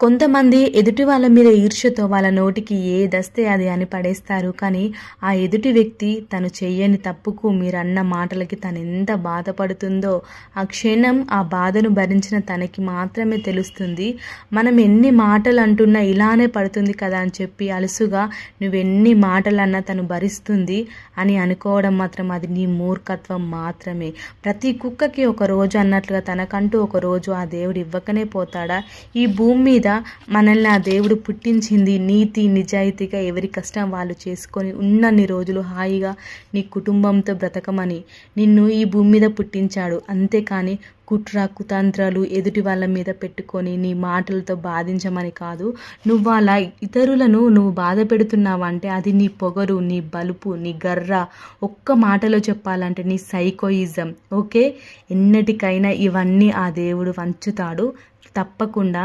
కొంతమంది ఎదుటి వాళ్ళ మీద ఈర్ష్యతో వాళ్ళ నోటికి ఏదస్తే అది అని పడేస్తారు. కానీ ఆ ఎదుటి వ్యక్తి తను చెయ్యని తప్పుకు మీరన్న మాటలకి తను ఎంత బాధపడుతుందో ఆ క్షణం ఆ బాధను భరించిన తనకి మాత్రమే తెలుస్తుంది. మనం ఎన్ని మాటలు అంటున్నా ఇలానే పడుతుంది కదా అని చెప్పి అలుసుగా నువ్వెన్ని మాటలన్నా తను భరిస్తుంది అని అనుకోవడం మాత్రం అది నీ మూర్ఖత్వం మాత్రమే. ప్రతి కుక్కకి ఒక రోజు అన్నట్లుగా తనకంటూ ఒక రోజు ఆ దేవుడు ఇవ్వకనే పోతాడా? ఈ భూమి మీద మనల్ని ఆ దేవుడు పుట్టించింది నీతి నిజాయితీగా ఎవరి కష్టం వాళ్ళు చేసుకొని ఉన్నన్ని రోజులు హాయిగా నీ కుటుంబంతో బ్రతకమని నిన్ను ఈ భూమి మీద పుట్టించాడు. అంతేకాని కుట్ర కుతంత్రాలు ఎదుటి వాళ్ళ మీద పెట్టుకొని నీ మాటలతో బాధించమని కాదు. నువ్వు అలా ఇతరులను నువ్వు బాధ పెడుతున్నావంటే అది నీ పొగరు, నీ బలుపు, నీ గర్ర. ఒక్క మాటలో చెప్పాలంటే నీ సైకోయిజం. ఓకే, ఎన్నటికైనా ఇవన్నీ ఆ దేవుడు వంచుతాడు తప్పకుండా.